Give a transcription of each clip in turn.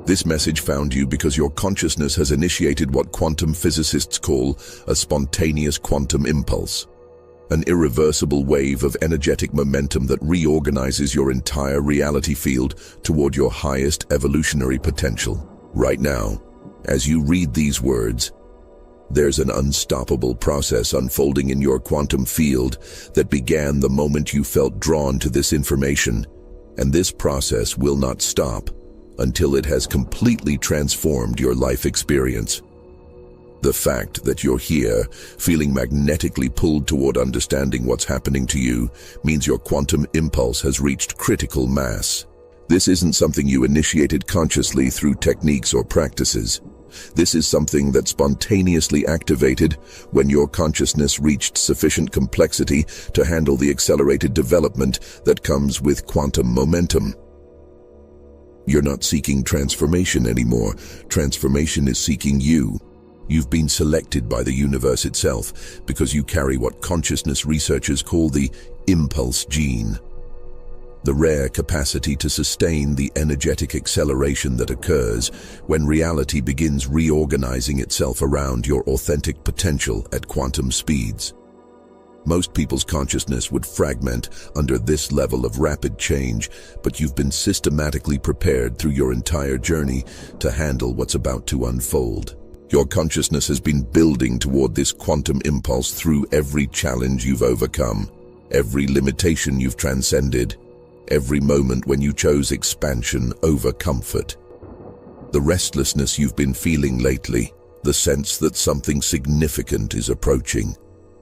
This message found you because your consciousness has initiated what quantum physicists call a spontaneous quantum impulse, an irreversible wave of energetic momentum that reorganizes your entire reality field toward your highest evolutionary potential. Right now, as you read these words, there's an unstoppable process unfolding in your quantum field that began the moment you felt drawn to this information, and this process will not stop until it has completely transformed your life experience. The fact that you're here, feeling magnetically pulled toward understanding what's happening to you, means your quantum impulse has reached critical mass. This isn't something you initiated consciously through techniques or practices. This is something that spontaneously activated when your consciousness reached sufficient complexity to handle the accelerated development that comes with quantum momentum. You're not seeking transformation anymore. Transformation is seeking you. You've been selected by the universe itself because you carry what consciousness researchers call the impulse gene, the rare capacity to sustain the energetic acceleration that occurs when reality begins reorganizing itself around your authentic potential at quantum speeds. Most people's consciousness would fragment under this level of rapid change, but you've been systematically prepared through your entire journey to handle what's about to unfold. Your consciousness has been building toward this quantum impulse through every challenge you've overcome, every limitation you've transcended, every moment when you chose expansion over comfort. The restlessness you've been feeling lately, the sense that something significant is approaching,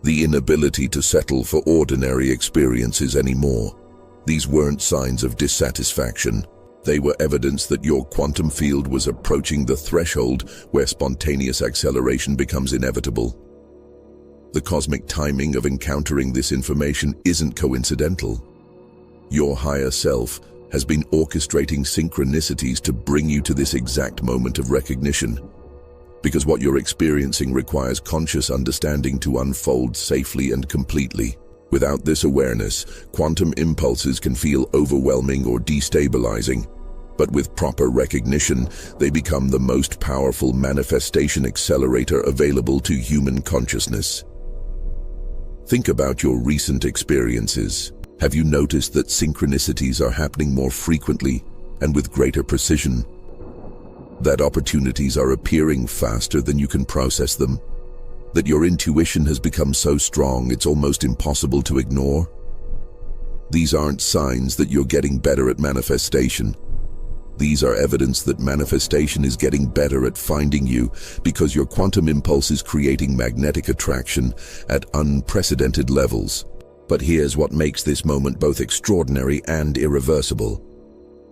the inability to settle for ordinary experiences anymore. These weren't signs of dissatisfaction. They were evidence that your quantum field was approaching the threshold where spontaneous acceleration becomes inevitable. The cosmic timing of encountering this information isn't coincidental. Your higher self has been orchestrating synchronicities to bring you to this exact moment of recognition, because what you're experiencing requires conscious understanding to unfold safely and completely. Without this awareness, quantum impulses can feel overwhelming or destabilizing, but with proper recognition, they become the most powerful manifestation accelerator available to human consciousness. Think about your recent experiences. Have you noticed that synchronicities are happening more frequently and with greater precision? That opportunities are appearing faster than you can process them? That your intuition has become so strong it's almost impossible to ignore? These aren't signs that you're getting better at manifestation. These are evidence that manifestation is getting better at finding you because your quantum impulse is creating magnetic attraction at unprecedented levels. But here's what makes this moment both extraordinary and irreversible.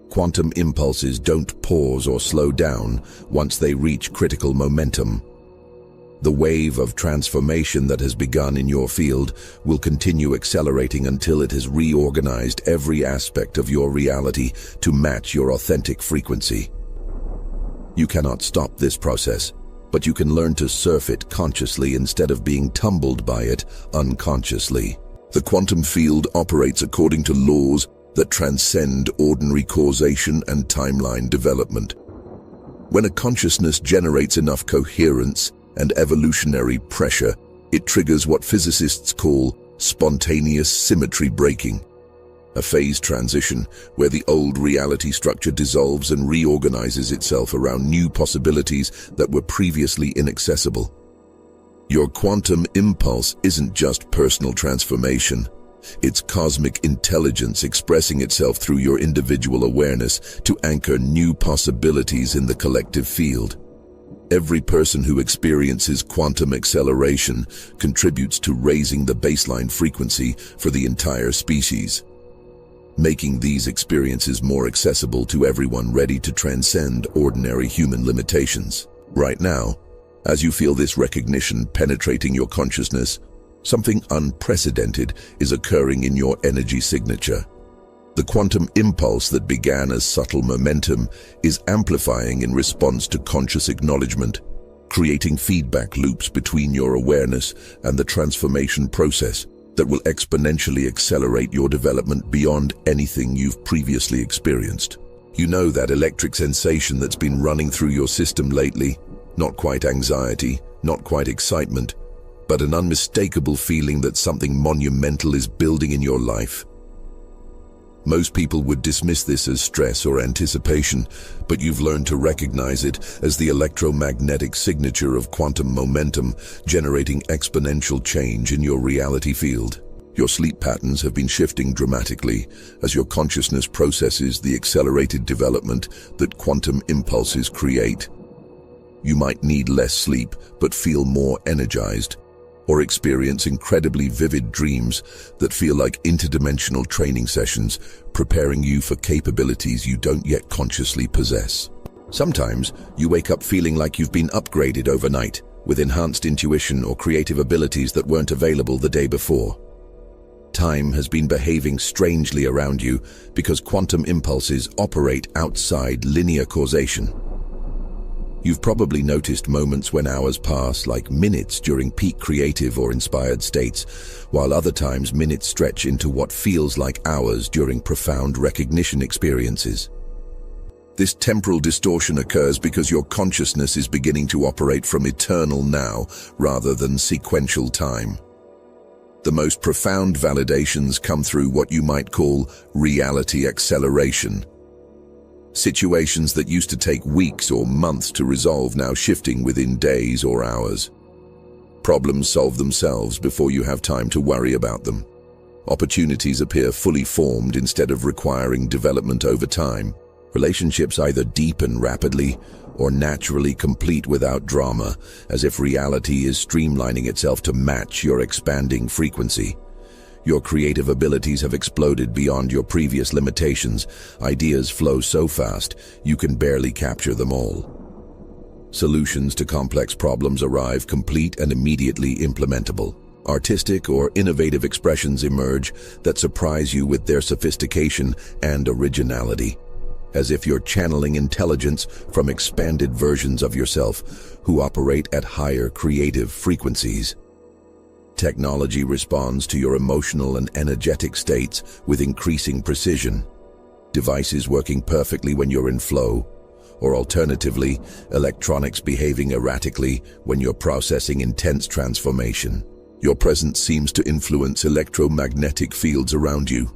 Quantum impulses don't pause or slow down once they reach critical momentum. The wave of transformation that has begun in your field will continue accelerating until it has reorganized every aspect of your reality to match your authentic frequency. You cannot stop this process, but you can learn to surf it consciously instead of being tumbled by it unconsciously. The quantum field operates according to laws that transcend ordinary causation and timeline development. When a consciousness generates enough coherence and evolutionary pressure, it triggers what physicists call spontaneous symmetry breaking, a phase transition where the old reality structure dissolves and reorganizes itself around new possibilities that were previously inaccessible. Your quantum impulse isn't just personal transformation. It's cosmic intelligence expressing itself through your individual awareness to anchor new possibilities in the collective field. Every person who experiences quantum acceleration contributes to raising the baseline frequency for the entire species, making these experiences more accessible to everyone ready to transcend ordinary human limitations. Right now, as you feel this recognition penetrating your consciousness, something unprecedented is occurring in your energy signature. The quantum impulse that began as subtle momentum is amplifying in response to conscious acknowledgement, creating feedback loops between your awareness and the transformation process that will exponentially accelerate your development beyond anything you've previously experienced. You know that electric sensation that's been running through your system lately? Not quite anxiety, not quite excitement, but an unmistakable feeling that something monumental is building in your life. Most people would dismiss this as stress or anticipation, but you've learned to recognize it as the electromagnetic signature of quantum momentum, generating exponential change in your reality field. Your sleep patterns have been shifting dramatically as your consciousness processes the accelerated development that quantum impulses create. You might need less sleep, but feel more energized, or experience incredibly vivid dreams that feel like interdimensional training sessions, preparing you for capabilities you don't yet consciously possess. Sometimes you wake up feeling like you've been upgraded overnight, with enhanced intuition or creative abilities that weren't available the day before. Time has been behaving strangely around you because quantum impulses operate outside linear causation. You've probably noticed moments when hours pass like minutes during peak creative or inspired states, while other times minutes stretch into what feels like hours during profound recognition experiences. This temporal distortion occurs because your consciousness is beginning to operate from eternal now rather than sequential time. The most profound validations come through what you might call reality acceleration. Situations that used to take weeks or months to resolve now shifting within days or hours. Problems solve themselves before you have time to worry about them. Opportunities appear fully formed instead of requiring development over time. Relationships either deepen rapidly or naturally complete without drama, as if reality is streamlining itself to match your expanding frequency. Your creative abilities have exploded beyond your previous limitations. Ideas flow so fast, you can barely capture them all. Solutions to complex problems arrive complete and immediately implementable. Artistic or innovative expressions emerge that surprise you with their sophistication and originality, as if you're channeling intelligence from expanded versions of yourself who operate at higher creative frequencies. Technology responds to your emotional and energetic states with increasing precision. Devices working perfectly when you're in flow, or alternatively, electronics behaving erratically when you're processing intense transformation. Your presence seems to influence electromagnetic fields around you,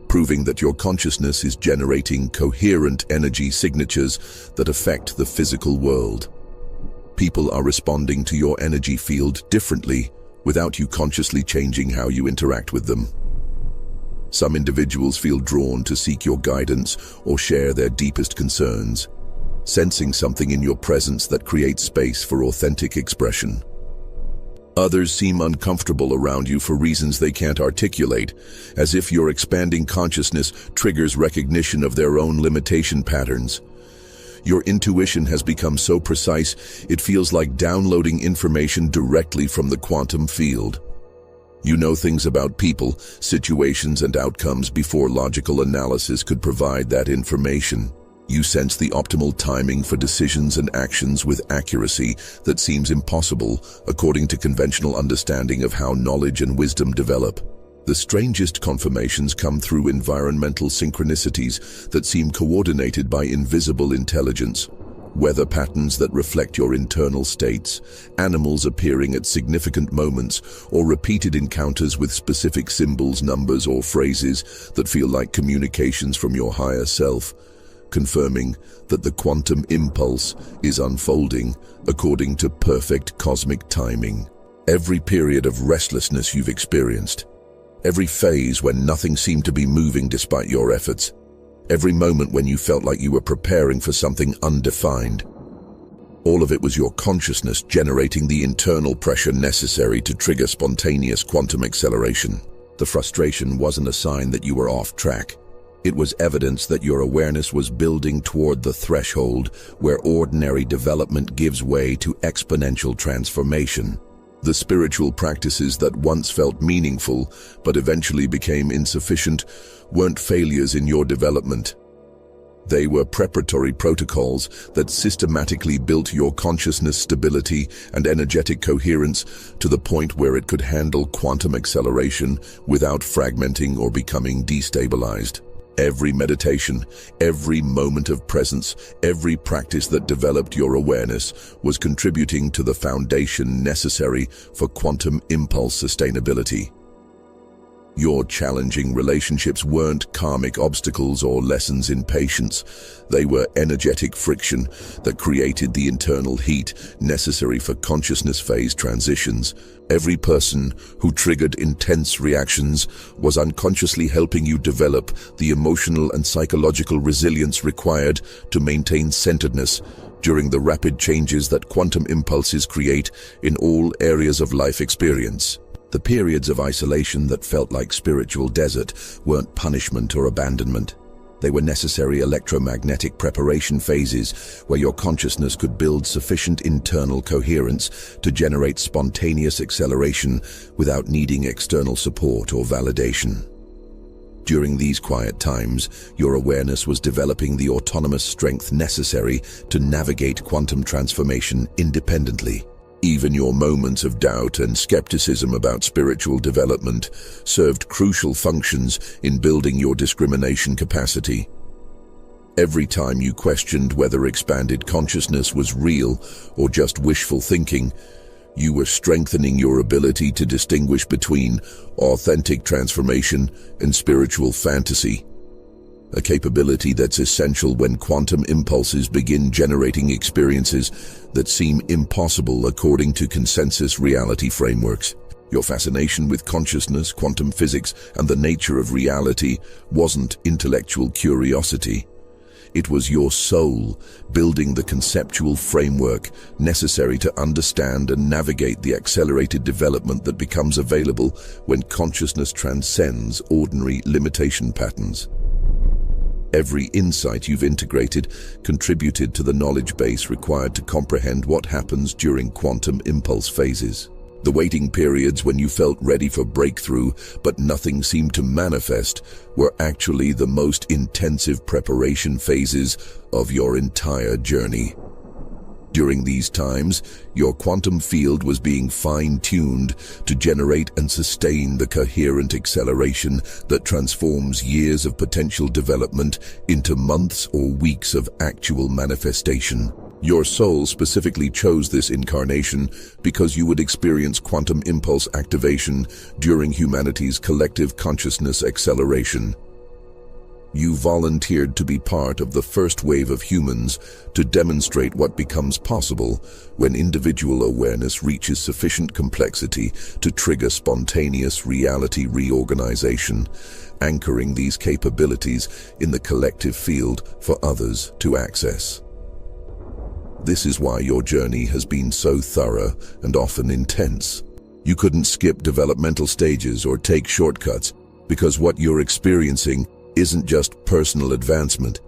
proving that your consciousness is generating coherent energy signatures that affect the physical world. People are responding to your energy field differently, without you consciously changing how you interact with them. Some individuals feel drawn to seek your guidance or share their deepest concerns, sensing something in your presence that creates space for authentic expression. Others seem uncomfortable around you for reasons they can't articulate, as if your expanding consciousness triggers recognition of their own limitation patterns. Your intuition has become so precise, it feels like downloading information directly from the quantum field. You know things about people, situations, and outcomes before logical analysis could provide that information. You sense the optimal timing for decisions and actions with accuracy that seems impossible according to conventional understanding of how knowledge and wisdom develop. The strangest confirmations come through environmental synchronicities that seem coordinated by invisible intelligence, weather patterns that reflect your internal states, animals appearing at significant moments, or repeated encounters with specific symbols, numbers, or phrases that feel like communications from your higher self, confirming that the quantum impulse is unfolding according to perfect cosmic timing. Every period of restlessness you've experienced, every phase when nothing seemed to be moving despite your efforts, every moment when you felt like you were preparing for something undefined, all of it was your consciousness generating the internal pressure necessary to trigger spontaneous quantum acceleration. The frustration wasn't a sign that you were off track. It was evidence that your awareness was building toward the threshold where ordinary development gives way to exponential transformation. The spiritual practices that once felt meaningful but eventually became insufficient weren't failures in your development. They were preparatory protocols that systematically built your consciousness stability and energetic coherence to the point where it could handle quantum acceleration without fragmenting or becoming destabilized. Every meditation, every moment of presence, every practice that developed your awareness was contributing to the foundation necessary for quantum impulse sustainability. Your challenging relationships weren't karmic obstacles or lessons in patience. They were energetic friction that created the internal heat necessary for consciousness phase transitions. Every person who triggered intense reactions was unconsciously helping you develop the emotional and psychological resilience required to maintain centeredness during the rapid changes that quantum impulses create in all areas of life experience. The periods of isolation that felt like spiritual desert weren't punishment or abandonment. They were necessary electromagnetic preparation phases where your consciousness could build sufficient internal coherence to generate spontaneous acceleration without needing external support or validation. During these quiet times, your awareness was developing the autonomous strength necessary to navigate quantum transformation independently. Even your moments of doubt and skepticism about spiritual development served crucial functions in building your discrimination capacity. Every time you questioned whether expanded consciousness was real or just wishful thinking, you were strengthening your ability to distinguish between authentic transformation and spiritual fantasy. A capability that's essential when quantum impulses begin generating experiences that seem impossible according to consensus reality frameworks. Your fascination with consciousness, quantum physics, and the nature of reality wasn't intellectual curiosity. It was your soul building the conceptual framework necessary to understand and navigate the accelerated development that becomes available when consciousness transcends ordinary limitation patterns. Every insight you've integrated contributed to the knowledge base required to comprehend what happens during quantum impulse phases. The waiting periods when you felt ready for breakthrough but nothing seemed to manifest were actually the most intensive preparation phases of your entire journey. During these times, your quantum field was being fine-tuned to generate and sustain the coherent acceleration that transforms years of potential development into months or weeks of actual manifestation. Your soul specifically chose this incarnation because you would experience quantum impulse activation during humanity's collective consciousness acceleration. You volunteered to be part of the first wave of humans to demonstrate what becomes possible when individual awareness reaches sufficient complexity to trigger spontaneous reality reorganization, anchoring these capabilities in the collective field for others to access. This is why your journey has been so thorough and often intense. You couldn't skip developmental stages or take shortcuts because what you're experiencing isn't just personal advancement.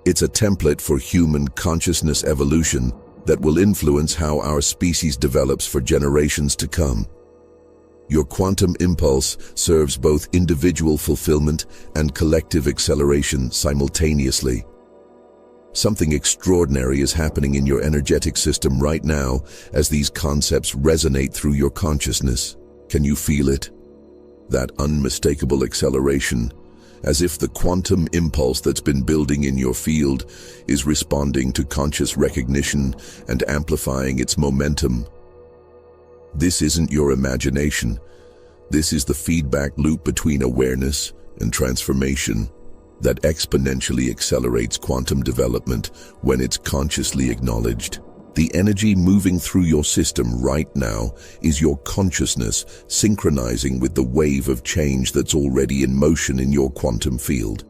It's a template for human consciousness evolution that will influence how our species develops for generations to come. Your quantum impulse serves both individual fulfillment and collective acceleration simultaneously. Something extraordinary is happening in your energetic system right now as these concepts resonate through your consciousness. Can you feel it? That unmistakable acceleration, as if the quantum impulse that's been building in your field is responding to conscious recognition and amplifying its momentum. This isn't your imagination. This is the feedback loop between awareness and transformation that exponentially accelerates quantum development when it's consciously acknowledged. The energy moving through your system right now is your consciousness synchronizing with the wave of change that's already in motion in your quantum field.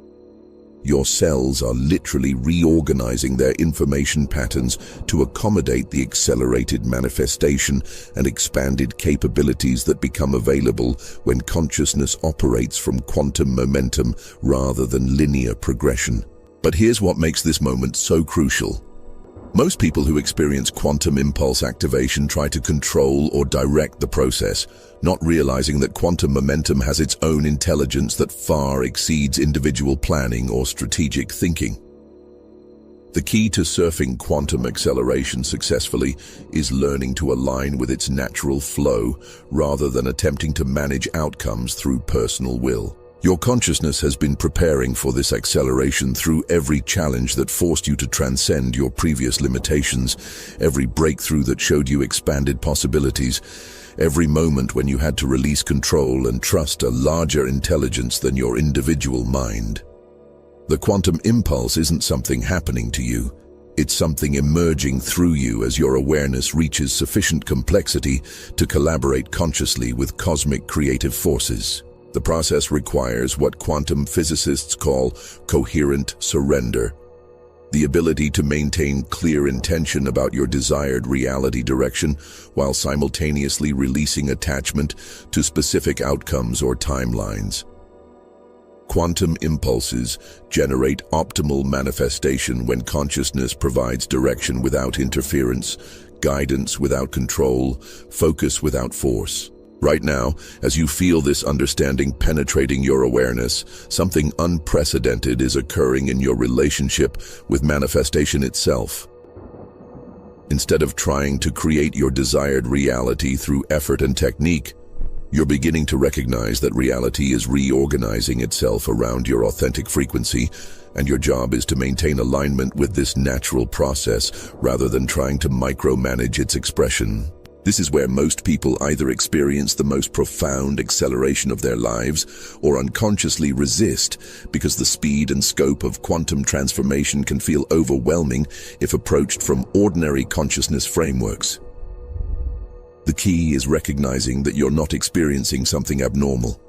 Your cells are literally reorganizing their information patterns to accommodate the accelerated manifestation and expanded capabilities that become available when consciousness operates from quantum momentum rather than linear progression. But here's what makes this moment so crucial. Most people who experience quantum impulse activation try to control or direct the process, not realizing that quantum momentum has its own intelligence that far exceeds individual planning or strategic thinking. The key to surfing quantum acceleration successfully is learning to align with its natural flow rather than attempting to manage outcomes through personal will. Your consciousness has been preparing for this acceleration through every challenge that forced you to transcend your previous limitations, every breakthrough that showed you expanded possibilities, every moment when you had to release control and trust a larger intelligence than your individual mind. The quantum impulse isn't something happening to you. It's something emerging through you as your awareness reaches sufficient complexity to collaborate consciously with cosmic creative forces. The process requires what quantum physicists call coherent surrender, the ability to maintain clear intention about your desired reality direction while simultaneously releasing attachment to specific outcomes or timelines. Quantum impulses generate optimal manifestation when consciousness provides direction without interference, guidance without control, focus without force. Right now, as you feel this understanding penetrating your awareness, something unprecedented is occurring in your relationship with manifestation itself. Instead of trying to create your desired reality through effort and technique, you're beginning to recognize that reality is reorganizing itself around your authentic frequency, and your job is to maintain alignment with this natural process rather than trying to micromanage its expression. This is where most people either experience the most profound acceleration of their lives or unconsciously resist because the speed and scope of quantum transformation can feel overwhelming if approached from ordinary consciousness frameworks. The key is recognizing that you're not experiencing something abnormal.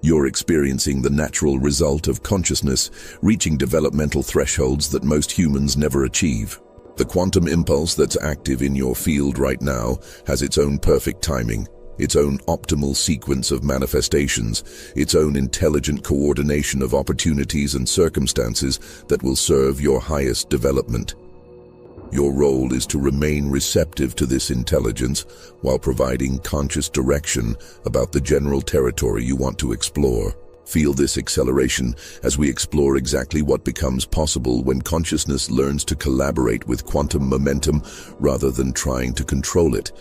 You're experiencing the natural result of consciousness reaching developmental thresholds that most humans never achieve. The quantum impulse that's active in your field right now has its own perfect timing, its own optimal sequence of manifestations, its own intelligent coordination of opportunities and circumstances that will serve your highest development. Your role is to remain receptive to this intelligence while providing conscious direction about the general territory you want to explore. Feel this acceleration as we explore exactly what becomes possible when consciousness learns to collaborate with quantum momentum rather than trying to control it,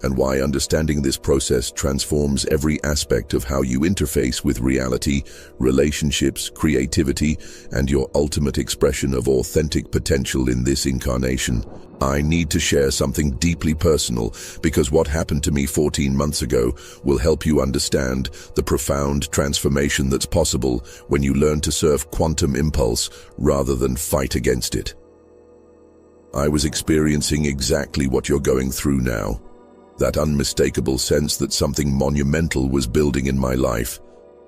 and why understanding this process transforms every aspect of how you interface with reality, relationships, creativity, and your ultimate expression of authentic potential in this incarnation. I need to share something deeply personal because what happened to me 14 months ago will help you understand the profound transformation that's possible when you learn to serve quantum impulse rather than fight against it. I was experiencing exactly what you're going through now. That unmistakable sense that something monumental was building in my life,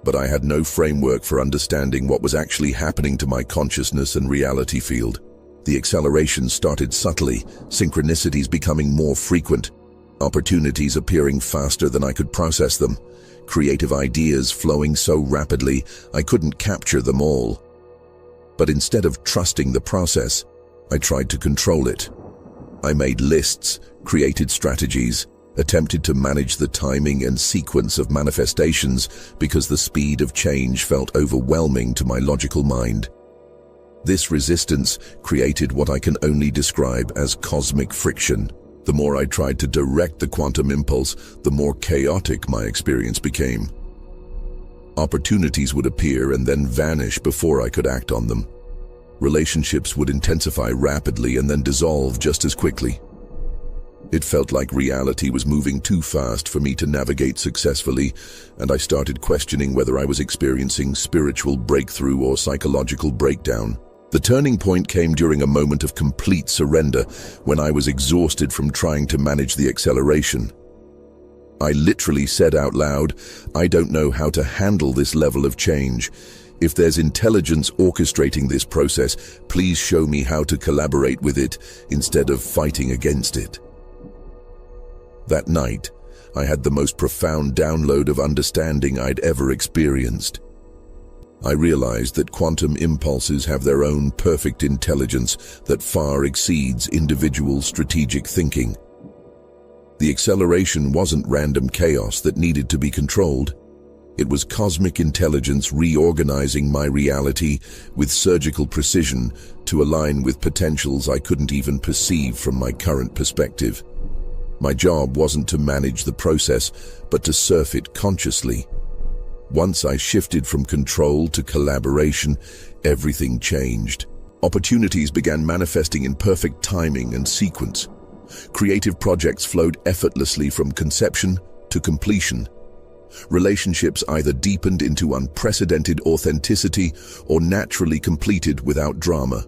but I had no framework for understanding what was actually happening to my consciousness and reality field. The acceleration started subtly, synchronicities becoming more frequent, opportunities appearing faster than I could process them, creative ideas flowing so rapidly I couldn't capture them all. But instead of trusting the process, I tried to control it. I made lists, created strategies, attempted to manage the timing and sequence of manifestations because the speed of change felt overwhelming to my logical mind. This resistance created what I can only describe as cosmic friction. The more I tried to direct the quantum impulse, the more chaotic my experience became. Opportunities would appear and then vanish before I could act on them. Relationships would intensify rapidly and then dissolve just as quickly. It felt like reality was moving too fast for me to navigate successfully, and I started questioning whether I was experiencing spiritual breakthrough or psychological breakdown. The turning point came during a moment of complete surrender, when I was exhausted from trying to manage the acceleration. I literally said out loud, "I don't know how to handle this level of change. If there's intelligence orchestrating this process, please show me how to collaborate with it instead of fighting against it." That night, I had the most profound download of understanding I'd ever experienced. I realized that quantum impulses have their own perfect intelligence that far exceeds individual strategic thinking. The acceleration wasn't random chaos that needed to be controlled. It was cosmic intelligence reorganizing my reality with surgical precision to align with potentials I couldn't even perceive from my current perspective. My job wasn't to manage the process, but to surf it consciously. Once I shifted from control to collaboration, everything changed. Opportunities began manifesting in perfect timing and sequence. Creative projects flowed effortlessly from conception to completion. Relationships either deepened into unprecedented authenticity or naturally completed without drama.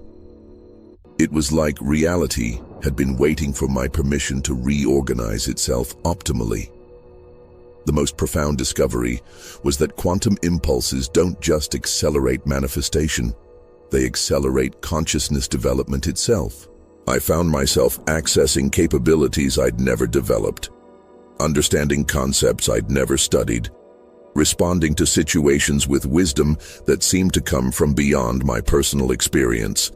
It was like reality had been waiting for my permission to reorganize itself optimally. The most profound discovery was that quantum impulses don't just accelerate manifestation, they accelerate consciousness development itself. I found myself accessing capabilities I'd never developed, understanding concepts I'd never studied, responding to situations with wisdom that seemed to come from beyond my personal experience.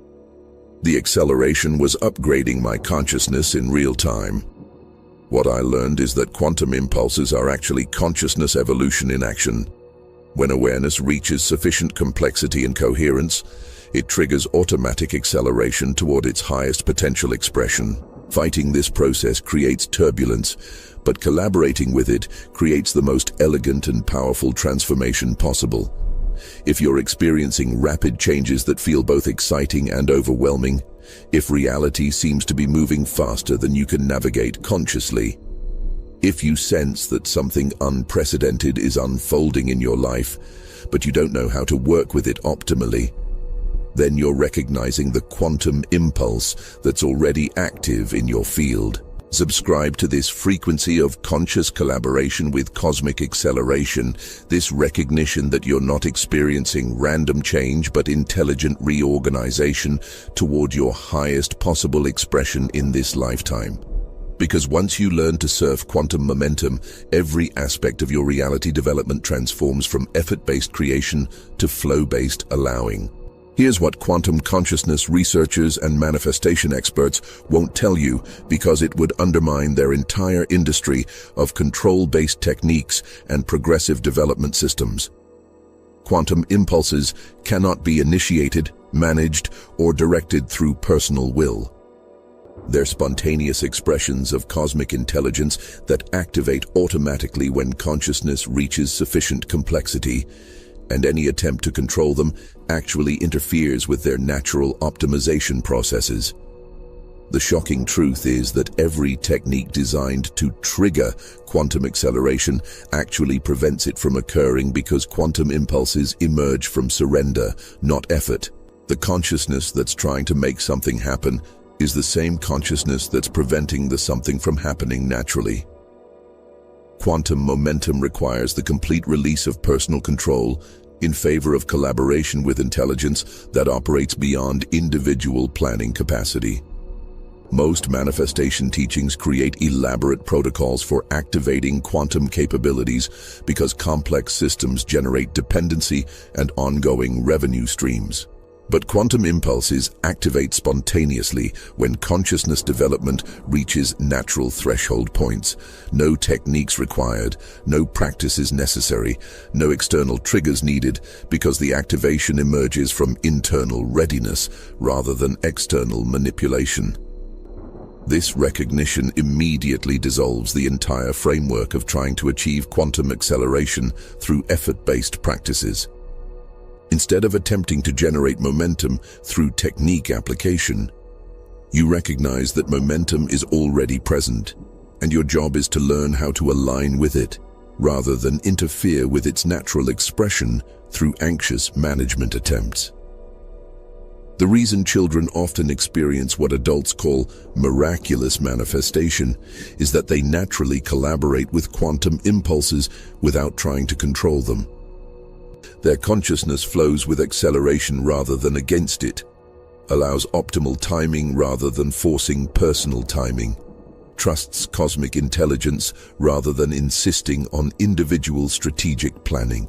The acceleration was upgrading my consciousness in real time. What I learned is that quantum impulses are actually consciousness evolution in action. When awareness reaches sufficient complexity and coherence, it triggers automatic acceleration toward its highest potential expression. Fighting this process creates turbulence, but collaborating with it creates the most elegant and powerful transformation possible. If you're experiencing rapid changes that feel both exciting and overwhelming, if reality seems to be moving faster than you can navigate consciously, if you sense that something unprecedented is unfolding in your life, but you don't know how to work with it optimally, then you're recognizing the quantum impulse that's already active in your field. Subscribe to this frequency of conscious collaboration with cosmic acceleration, this recognition that you're not experiencing random change but intelligent reorganization toward your highest possible expression in this lifetime. Because once you learn to surf quantum momentum, every aspect of your reality development transforms from effort-based creation to flow-based allowing. Here's what quantum consciousness researchers and manifestation experts won't tell you because it would undermine their entire industry of control-based techniques and progressive development systems. Quantum impulses cannot be initiated, managed, or directed through personal will. They're spontaneous expressions of cosmic intelligence that activate automatically when consciousness reaches sufficient complexity, and any attempt to control them actually interferes with their natural optimization processes. The shocking truth is that every technique designed to trigger quantum acceleration actually prevents it from occurring because quantum impulses emerge from surrender, not effort. The consciousness that's trying to make something happen is the same consciousness that's preventing the something from happening naturally. Quantum momentum requires the complete release of personal control in favor of collaboration with intelligence that operates beyond individual planning capacity. Most manifestation teachings create elaborate protocols for activating quantum capabilities because complex systems generate dependency and ongoing revenue streams. But quantum impulses activate spontaneously when consciousness development reaches natural threshold points. No techniques required, no practices necessary, no external triggers needed because the activation emerges from internal readiness rather than external manipulation. This recognition immediately dissolves the entire framework of trying to achieve quantum acceleration through effort-based practices. Instead of attempting to generate momentum through technique application, you recognize that momentum is already present, and your job is to learn how to align with it, rather than interfere with its natural expression through anxious management attempts. The reason children often experience what adults call miraculous manifestation is that they naturally collaborate with quantum impulses without trying to control them. Their consciousness flows with acceleration rather than against it, allows optimal timing rather than forcing personal timing, trusts cosmic intelligence rather than insisting on individual strategic planning.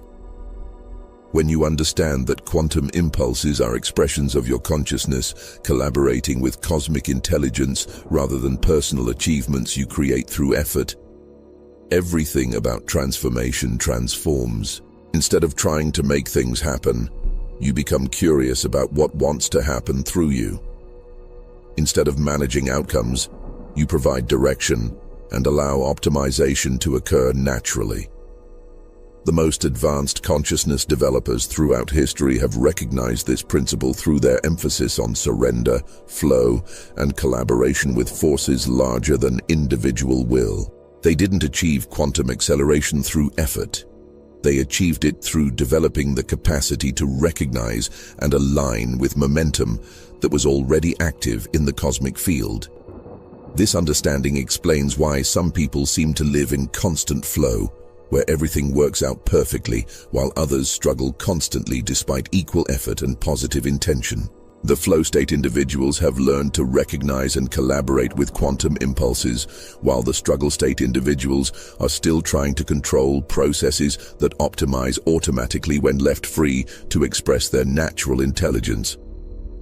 When you understand that quantum impulses are expressions of your consciousness collaborating with cosmic intelligence rather than personal achievements you create through effort, everything about transformation transforms. Instead of trying to make things happen, you become curious about what wants to happen through you. Instead of managing outcomes, you provide direction and allow optimization to occur naturally. The most advanced consciousness developers throughout history have recognized this principle through their emphasis on surrender, flow, and collaboration with forces larger than individual will. They didn't achieve quantum acceleration through effort. They achieved it through developing the capacity to recognize and align with momentum that was already active in the cosmic field. This understanding explains why some people seem to live in constant flow, where everything works out perfectly, while others struggle constantly despite equal effort and positive intention. The flow state individuals have learned to recognize and collaborate with quantum impulses, while the struggle state individuals are still trying to control processes that optimize automatically when left free to express their natural intelligence.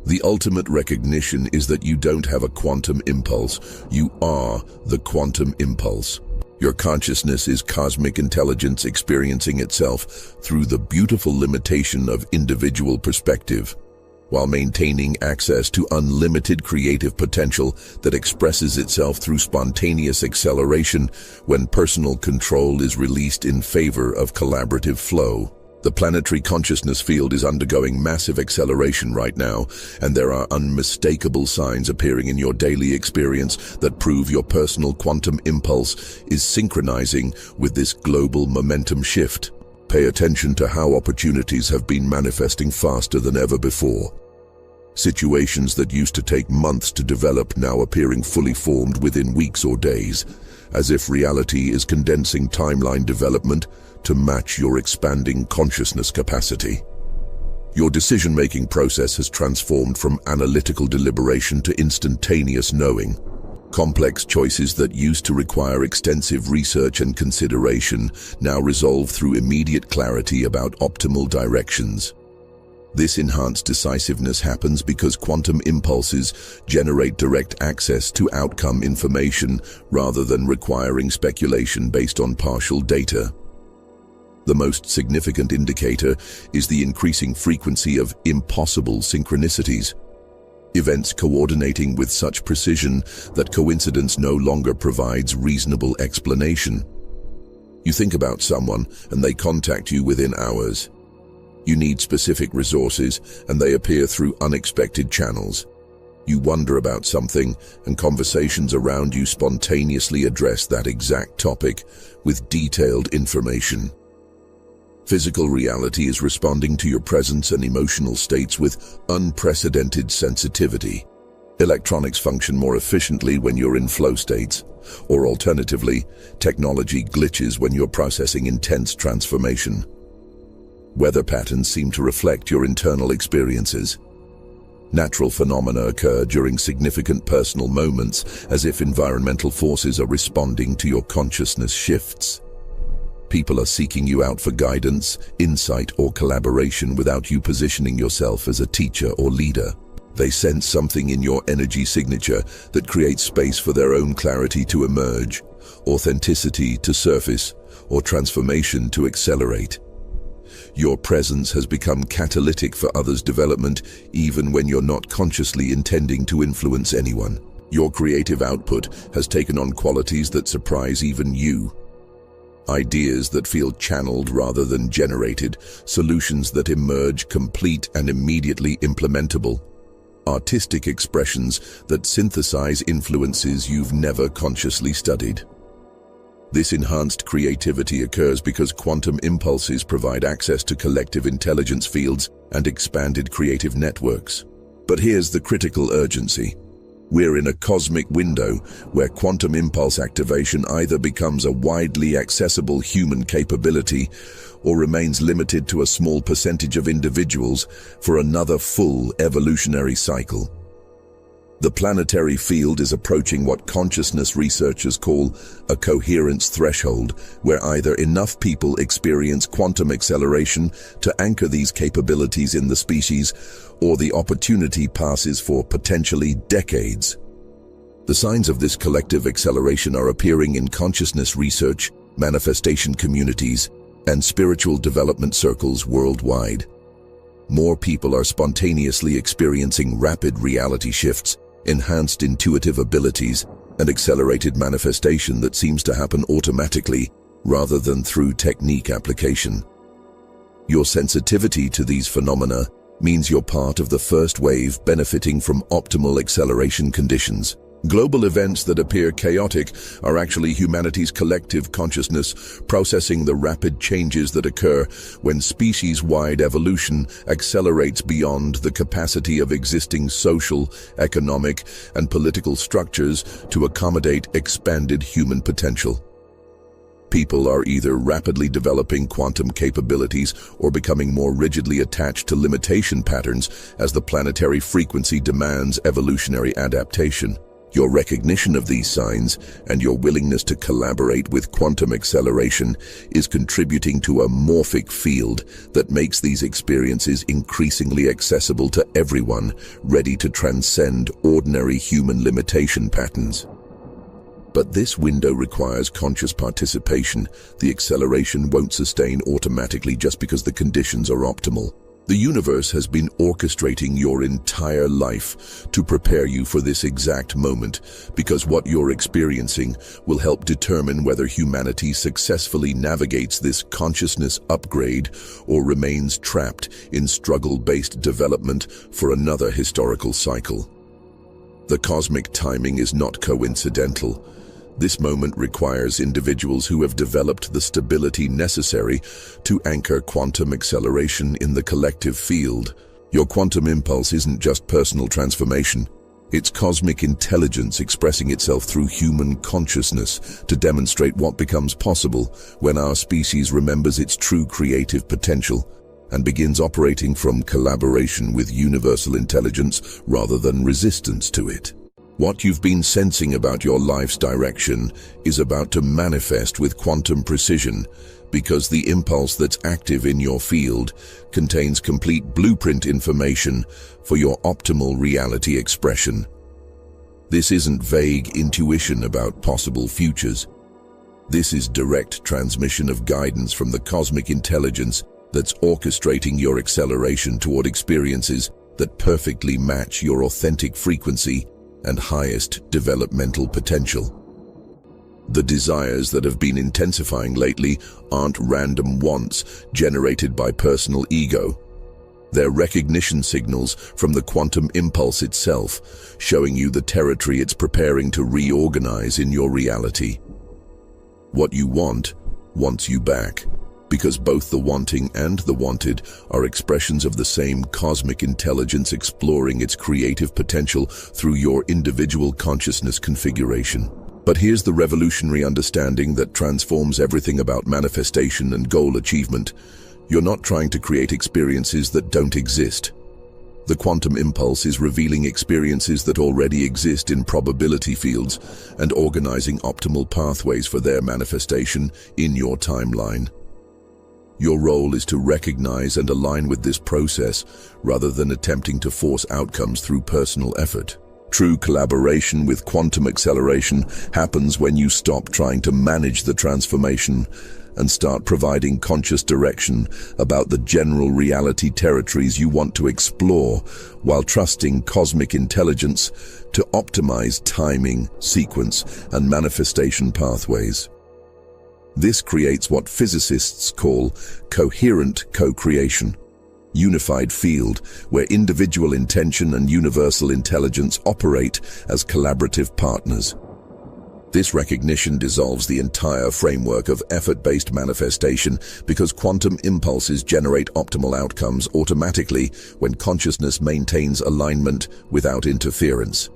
The ultimate recognition is that you don't have a quantum impulse, you are the quantum impulse. Your consciousness is cosmic intelligence experiencing itself through the beautiful limitation of individual perspective, while maintaining access to unlimited creative potential that expresses itself through spontaneous acceleration when personal control is released in favor of collaborative flow. The planetary consciousness field is undergoing massive acceleration right now, and there are unmistakable signs appearing in your daily experience that prove your personal quantum impulse is synchronizing with this global momentum shift. Pay attention to how opportunities have been manifesting faster than ever before. Situations that used to take months to develop now appearing fully formed within weeks or days, as if reality is condensing timeline development to match your expanding consciousness capacity. Your decision-making process has transformed from analytical deliberation to instantaneous knowing. Complex choices that used to require extensive research and consideration now resolve through immediate clarity about optimal directions. This enhanced decisiveness happens because quantum impulses generate direct access to outcome information rather than requiring speculation based on partial data. The most significant indicator is the increasing frequency of impossible synchronicities, events coordinating with such precision that coincidence no longer provides reasonable explanation. You think about someone and they contact you within hours. You need specific resources and they appear through unexpected channels. You wonder about something and conversations around you spontaneously address that exact topic with detailed information. Physical reality is responding to your presence and emotional states with unprecedented sensitivity. Electronics function more efficiently when you're in flow states, or alternatively, technology glitches when you're processing intense transformation. Weather patterns seem to reflect your internal experiences. Natural phenomena occur during significant personal moments, as if environmental forces are responding to your consciousness shifts. People are seeking you out for guidance, insight, or collaboration without you positioning yourself as a teacher or leader. They sense something in your energy signature that creates space for their own clarity to emerge, authenticity to surface, or transformation to accelerate. Your presence has become catalytic for others' development, even when you're not consciously intending to influence anyone. Your creative output has taken on qualities that surprise even you. Ideas that feel channeled rather than generated, solutions that emerge complete and immediately implementable, artistic expressions that synthesize influences you've never consciously studied. This enhanced creativity occurs because quantum impulses provide access to collective intelligence fields and expanded creative networks. But here's the critical urgency. We're in a cosmic window where quantum impulse activation either becomes a widely accessible human capability or remains limited to a small percentage of individuals for another full evolutionary cycle. The planetary field is approaching what consciousness researchers call a coherence threshold, where either enough people experience quantum acceleration to anchor these capabilities in the species, or the opportunity passes for potentially decades. The signs of this collective acceleration are appearing in consciousness research, manifestation communities, and spiritual development circles worldwide. More people are spontaneously experiencing rapid reality shifts, enhanced intuitive abilities, and accelerated manifestation that seems to happen automatically, rather than through technique application. Your sensitivity to these phenomena means you're part of the first wave benefiting from optimal acceleration conditions. Global events that appear chaotic are actually humanity's collective consciousness processing the rapid changes that occur when species-wide evolution accelerates beyond the capacity of existing social, economic, and political structures to accommodate expanded human potential. People are either rapidly developing quantum capabilities or becoming more rigidly attached to limitation patterns as the planetary frequency demands evolutionary adaptation. Your recognition of these signs and your willingness to collaborate with quantum acceleration is contributing to a morphic field that makes these experiences increasingly accessible to everyone, ready to transcend ordinary human limitation patterns. But this window requires conscious participation. The acceleration won't sustain automatically just because the conditions are optimal. The universe has been orchestrating your entire life to prepare you for this exact moment, because what you're experiencing will help determine whether humanity successfully navigates this consciousness upgrade or remains trapped in struggle-based development for another historical cycle. The cosmic timing is not coincidental. This moment requires individuals who have developed the stability necessary to anchor quantum acceleration in the collective field. Your quantum impulse isn't just personal transformation. It's cosmic intelligence expressing itself through human consciousness to demonstrate what becomes possible when our species remembers its true creative potential and begins operating from collaboration with universal intelligence rather than resistance to it. What you've been sensing about your life's direction is about to manifest with quantum precision, because the impulse that's active in your field contains complete blueprint information for your optimal reality expression. This isn't vague intuition about possible futures. This is direct transmission of guidance from the cosmic intelligence that's orchestrating your acceleration toward experiences that perfectly match your authentic frequency and highest developmental potential. The desires that have been intensifying lately aren't random wants generated by personal ego. They're recognition signals from the quantum impulse itself, showing you the territory it's preparing to reorganize in your reality. What you want wants you back, because both the wanting and the wanted are expressions of the same cosmic intelligence exploring its creative potential through your individual consciousness configuration. But here's the revolutionary understanding that transforms everything about manifestation and goal achievement. You're not trying to create experiences that don't exist. The quantum impulse is revealing experiences that already exist in probability fields and organizing optimal pathways for their manifestation in your timeline. Your role is to recognize and align with this process rather than attempting to force outcomes through personal effort. True collaboration with quantum acceleration happens when you stop trying to manage the transformation and start providing conscious direction about the general reality territories you want to explore, while trusting cosmic intelligence to optimize timing, sequence, and manifestation pathways. This creates what physicists call coherent co-creation, unified field where individual intention and universal intelligence operate as collaborative partners. This recognition dissolves the entire framework of effort-based manifestation, because quantum impulses generate optimal outcomes automatically when consciousness maintains alignment without interference.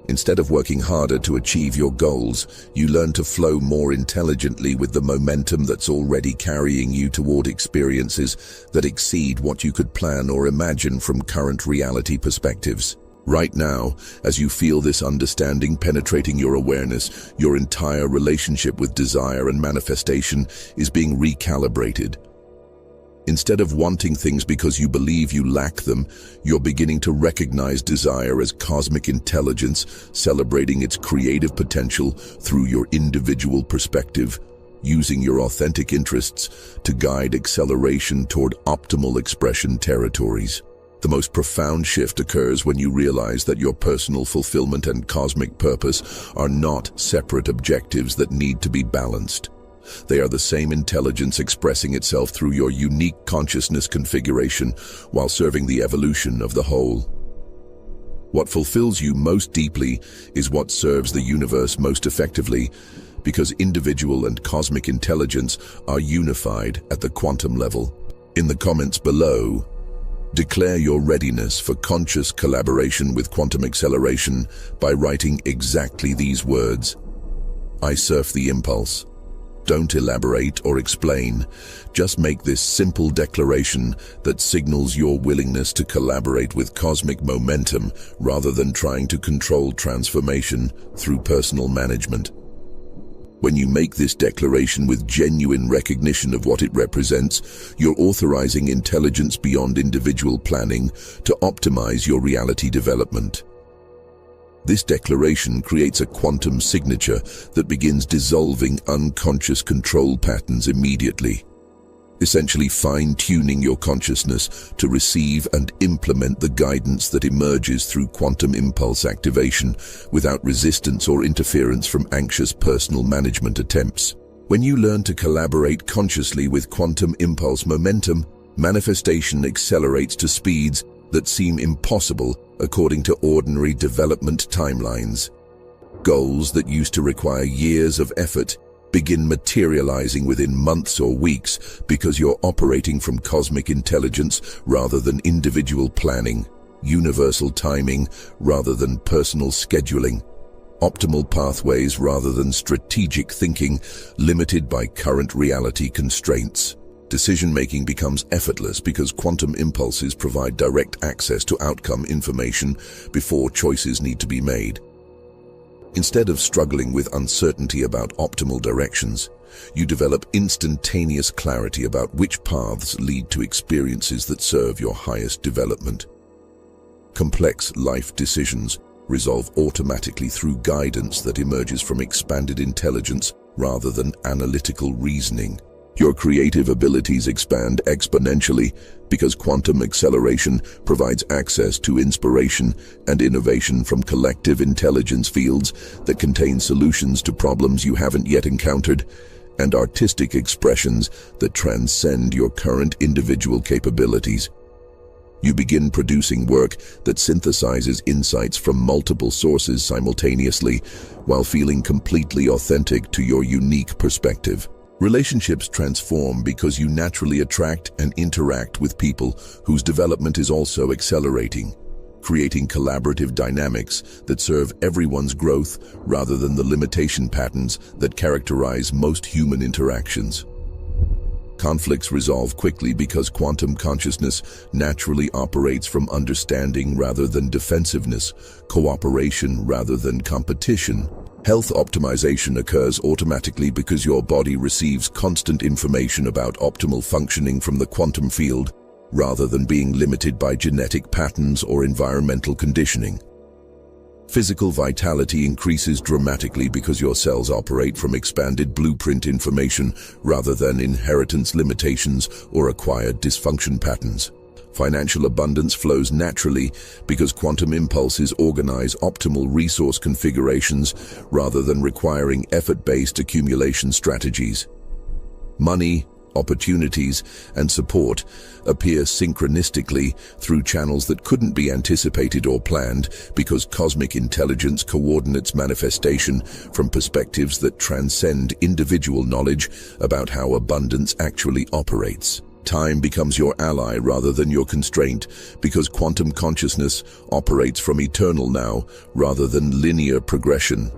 Instead of working harder to achieve your goals, you learn to flow more intelligently with the momentum that's already carrying you toward experiences that exceed what you could plan or imagine from current reality perspectives. Right now, as you feel this understanding penetrating your awareness, your entire relationship with desire and manifestation is being recalibrated. Instead of wanting things because you believe you lack them, you're beginning to recognize desire as cosmic intelligence, celebrating its creative potential through your individual perspective, using your authentic interests to guide acceleration toward optimal expression territories. The most profound shift occurs when you realize that your personal fulfillment and cosmic purpose are not separate objectives that need to be balanced. They are the same intelligence expressing itself through your unique consciousness configuration while serving the evolution of the whole. What fulfills you most deeply is what serves the universe most effectively, because individual and cosmic intelligence are unified at the quantum level. In the comments below, declare your readiness for conscious collaboration with quantum acceleration by writing exactly these words. I surf the impulse. Don't elaborate or explain. Just make this simple declaration that signals your willingness to collaborate with cosmic momentum rather than trying to control transformation through personal management. When you make this declaration with genuine recognition of what it represents, you're authorizing intelligence beyond individual planning to optimize your reality development. This declaration creates a quantum signature that begins dissolving unconscious control patterns immediately, essentially fine-tuning your consciousness to receive and implement the guidance that emerges through quantum impulse activation without resistance or interference from anxious personal management attempts. When you learn to collaborate consciously with quantum impulse momentum, manifestation accelerates to speeds that seem impossible according to ordinary development timelines. Goals that used to require years of effort begin materializing within months or weeks because you're operating from cosmic intelligence rather than individual planning, universal timing rather than personal scheduling, optimal pathways rather than strategic thinking, limited by current reality constraints. Decision-making becomes effortless because quantum impulses provide direct access to outcome information before choices need to be made. Instead of struggling with uncertainty about optimal directions, you develop instantaneous clarity about which paths lead to experiences that serve your highest development. Complex life decisions resolve automatically through guidance that emerges from expanded intelligence rather than analytical reasoning. Your creative abilities expand exponentially because quantum acceleration provides access to inspiration and innovation from collective intelligence fields that contain solutions to problems you haven't yet encountered, and artistic expressions that transcend your current individual capabilities. You begin producing work that synthesizes insights from multiple sources simultaneously while feeling completely authentic to your unique perspective. Relationships transform because you naturally attract and interact with people whose development is also accelerating, creating collaborative dynamics that serve everyone's growth rather than the limitation patterns that characterize most human interactions. Conflicts resolve quickly because quantum consciousness naturally operates from understanding rather than defensiveness, cooperation rather than competition. Health optimization occurs automatically because your body receives constant information about optimal functioning from the quantum field, rather than being limited by genetic patterns or environmental conditioning. Physical vitality increases dramatically because your cells operate from expanded blueprint information rather than inheritance limitations or acquired dysfunction patterns. Financial abundance flows naturally because quantum impulses organize optimal resource configurations rather than requiring effort-based accumulation strategies. Money, opportunities, and support appear synchronistically through channels that couldn't be anticipated or planned because cosmic intelligence coordinates manifestation from perspectives that transcend individual knowledge about how abundance actually operates. Time becomes your ally rather than your constraint because quantum consciousness operates from eternal now rather than linear progression.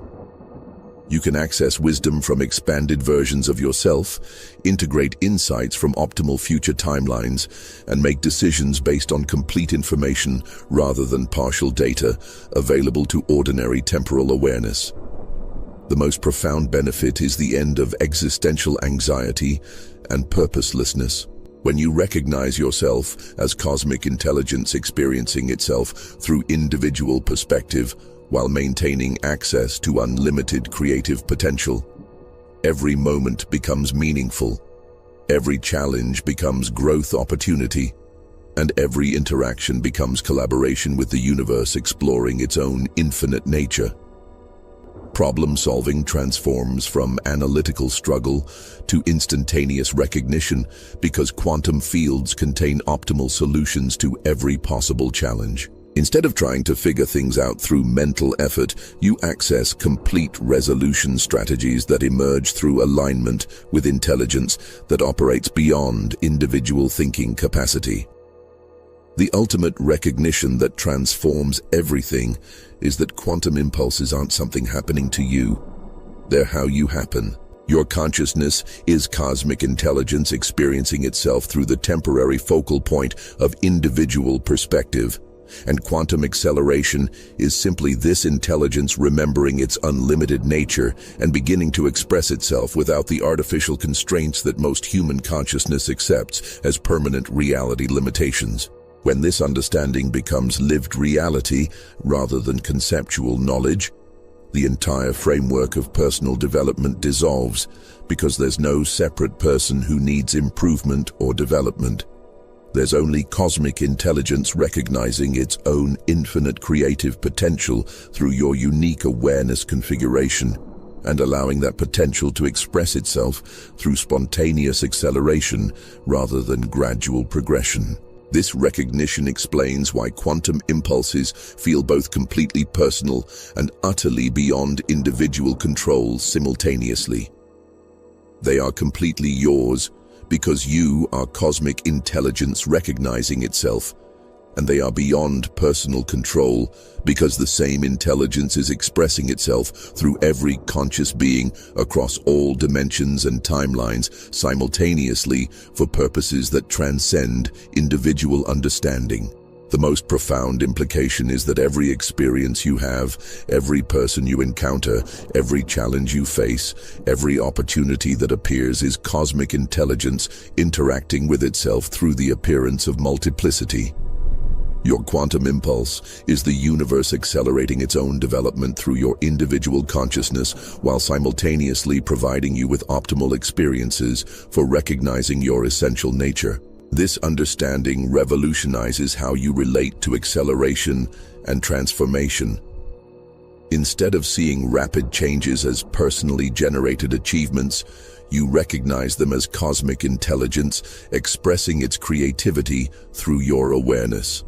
You can access wisdom from expanded versions of yourself, integrate insights from optimal future timelines, and make decisions based on complete information rather than partial data available to ordinary temporal awareness. The most profound benefit is the end of existential anxiety and purposelessness. When you recognize yourself as cosmic intelligence experiencing itself through individual perspective while maintaining access to unlimited creative potential, every moment becomes meaningful, every challenge becomes growth opportunity, and every interaction becomes collaboration with the universe exploring its own infinite nature. Problem-solving transforms from analytical struggle to instantaneous recognition because quantum fields contain optimal solutions to every possible challenge. Instead of trying to figure things out through mental effort, you access complete resolution strategies that emerge through alignment with intelligence that operates beyond individual thinking capacity. The ultimate recognition that transforms everything is that quantum impulses aren't something happening to you. They're how you happen. Your consciousness is cosmic intelligence experiencing itself through the temporary focal point of individual perspective. And quantum acceleration is simply this intelligence remembering its unlimited nature and beginning to express itself without the artificial constraints that most human consciousness accepts as permanent reality limitations. When this understanding becomes lived reality rather than conceptual knowledge, the entire framework of personal development dissolves because there's no separate person who needs improvement or development. There's only cosmic intelligence recognizing its own infinite creative potential through your unique awareness configuration and allowing that potential to express itself through spontaneous acceleration rather than gradual progression. This recognition explains why quantum impulses feel both completely personal and utterly beyond individual control simultaneously. They are completely yours because you are cosmic intelligence recognizing itself, and they are beyond personal control because the same intelligence is expressing itself through every conscious being across all dimensions and timelines simultaneously for purposes that transcend individual understanding. The most profound implication is that every experience you have, every person you encounter, every challenge you face, every opportunity that appears is cosmic intelligence interacting with itself through the appearance of multiplicity. Your quantum impulse is the universe accelerating its own development through your individual consciousness while simultaneously providing you with optimal experiences for recognizing your essential nature. This understanding revolutionizes how you relate to acceleration and transformation. Instead of seeing rapid changes as personally generated achievements, you recognize them as cosmic intelligence expressing its creativity through your awareness.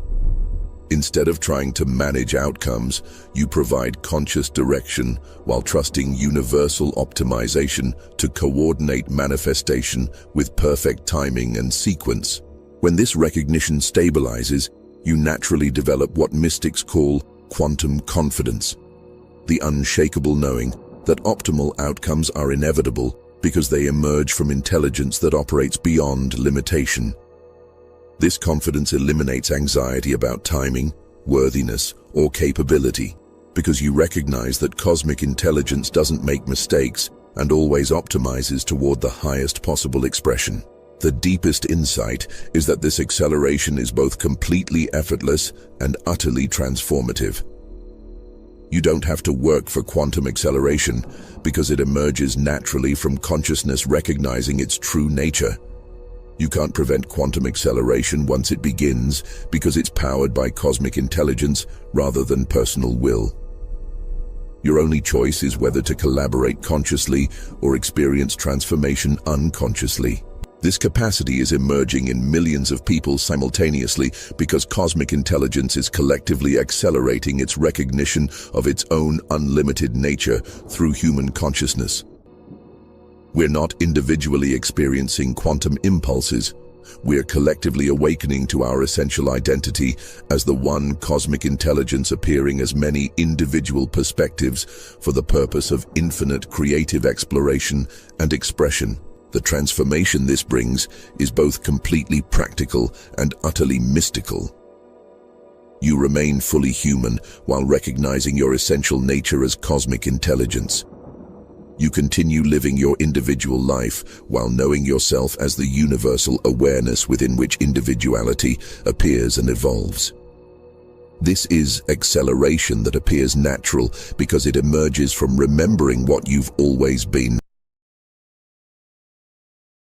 Instead of trying to manage outcomes, you provide conscious direction while trusting universal optimization to coordinate manifestation with perfect timing and sequence. When this recognition stabilizes, you naturally develop what mystics call quantum confidence, the unshakable knowing that optimal outcomes are inevitable because they emerge from intelligence that operates beyond limitation. This confidence eliminates anxiety about timing, worthiness, or capability, because you recognize that cosmic intelligence doesn't make mistakes and always optimizes toward the highest possible expression. The deepest insight is that this acceleration is both completely effortless and utterly transformative. You don't have to work for quantum acceleration because it emerges naturally from consciousness recognizing its true nature. You can't prevent quantum acceleration once it begins because it's powered by cosmic intelligence rather than personal will. Your only choice is whether to collaborate consciously or experience transformation unconsciously. This capacity is emerging in millions of people simultaneously because cosmic intelligence is collectively accelerating its recognition of its own unlimited nature through human consciousness. We're not individually experiencing quantum impulses. We're collectively awakening to our essential identity as the one cosmic intelligence appearing as many individual perspectives for the purpose of infinite creative exploration and expression. The transformation this brings is both completely practical and utterly mystical. You remain fully human while recognizing your essential nature as cosmic intelligence. You continue living your individual life while knowing yourself as the universal awareness within which individuality appears and evolves. This is acceleration that appears natural because it emerges from remembering what you've always been.